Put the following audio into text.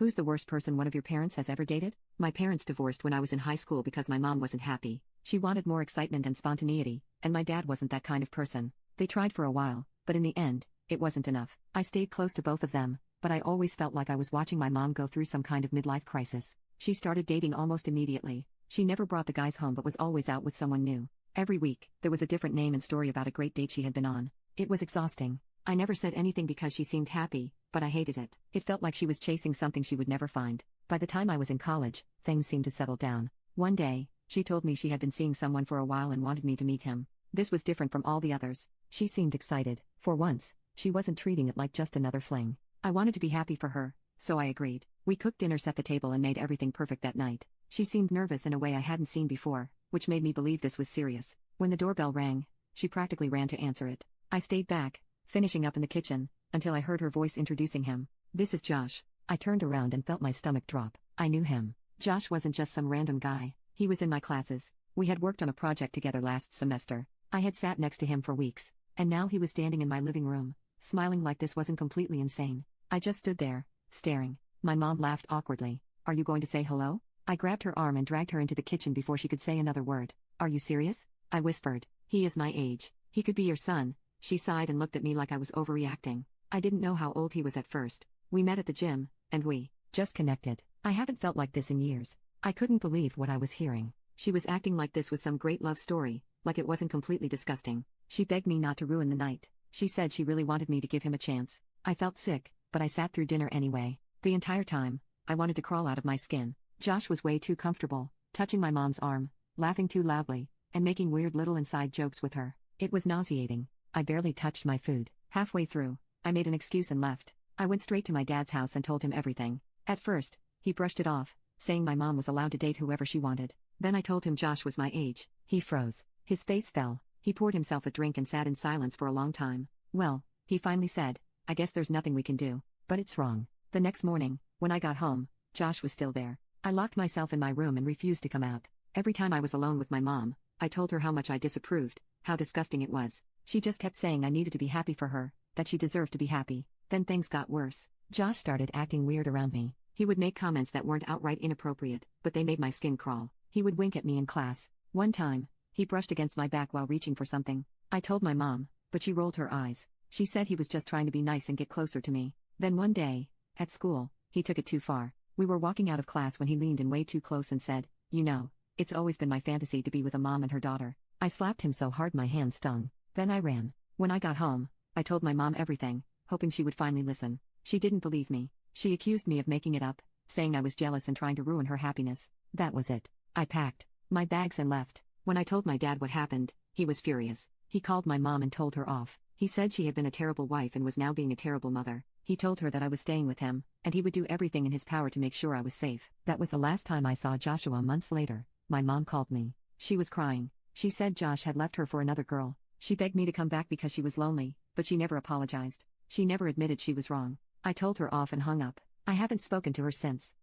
Who's the worst person one of your parents has ever dated? My parents divorced when I was in high school because my mom wasn't happy. She wanted more excitement and spontaneity, and my dad wasn't that kind of person. They tried for a while, but in the end, it wasn't enough. I stayed close to both of them, but I always felt like I was watching my mom go through some kind of midlife crisis. She started dating almost immediately. She never brought the guys home but was always out with someone new. Every week, there was a different name and story about a great date she had been on. It was exhausting. I never said anything because she seemed happy, but I hated it. It felt like she was chasing something she would never find. By the time I was in college, things seemed to settle down. One day, she told me she had been seeing someone for a while and wanted me to meet him. This was different from all the others. She seemed excited. For once, she wasn't treating it like just another fling. I wanted to be happy for her, so I agreed. We cooked dinner, set the table, and made everything perfect that night. She seemed nervous in a way I hadn't seen before, which made me believe this was serious. When the doorbell rang, she practically ran to answer it. I stayed back, finishing up in the kitchen, until I heard her voice introducing him. "This is Josh." I turned around and felt my stomach drop. I knew him. Josh wasn't just some random guy. He was in my classes. We had worked on a project together last semester. I had sat next to him for weeks, and now he was standing in my living room, smiling like this wasn't completely insane. I just stood there, staring. My mom laughed awkwardly. "Are you going to say hello?" I grabbed her arm and dragged her into the kitchen before she could say another word. "Are you serious?" I whispered. "He is my age. He could be your son." She sighed and looked at me like I was overreacting. I didn't know how old he was at first. We met at the gym, and we just connected. I haven't felt like this in years. I couldn't believe what I was hearing. She was acting like this was some great love story, like it wasn't completely disgusting. She begged me not to ruin the night. She said she really wanted me to give him a chance. I felt sick, but I sat through dinner anyway. The entire time, I wanted to crawl out of my skin. Josh was way too comfortable, touching my mom's arm, laughing too loudly, and making weird little inside jokes with her. It was nauseating. I barely touched my food. Halfway through, I made an excuse and left. I went straight to my dad's house and told him everything. At first, he brushed it off, saying my mom was allowed to date whoever she wanted. Then I told him Josh was my age. He froze. His face fell. He poured himself a drink and sat in silence for a long time. "Well," he finally said, "I guess there's nothing we can do. But it's wrong." The next morning, when I got home, Josh was still there. I locked myself in my room and refused to come out. Every time I was alone with my mom, I told her how much I disapproved, how disgusting it was. She just kept saying I needed to be happy for her, that she deserved to be happy. Then things got worse. Josh started acting weird around me. He would make comments that weren't outright inappropriate, but they made my skin crawl. He would wink at me in class. One time, he brushed against my back while reaching for something. I told my mom, but she rolled her eyes. She said he was just trying to be nice and get closer to me. Then one day, at school, he took it too far. We were walking out of class when he leaned in way too close and said, "You know, it's always been my fantasy to be with a mom and her daughter." I slapped him so hard my hand stung. Then I ran. When I got home, I told my mom everything, hoping she would finally listen. She didn't believe me. She accused me of making it up, saying I was jealous and trying to ruin her happiness. That was it. I packed my bags and left. When I told my dad what happened, he was furious. He called my mom and told her off. He said she had been a terrible wife and was now being a terrible mother. He told her that I was staying with him, and he would do everything in his power to make sure I was safe. That was the last time I saw Joshua. Months later, my mom called me. She was crying. She said Josh had left her for another girl. She begged me to come back because she was lonely, but she never apologized. She never admitted she was wrong. I told her off and hung up. I haven't spoken to her since.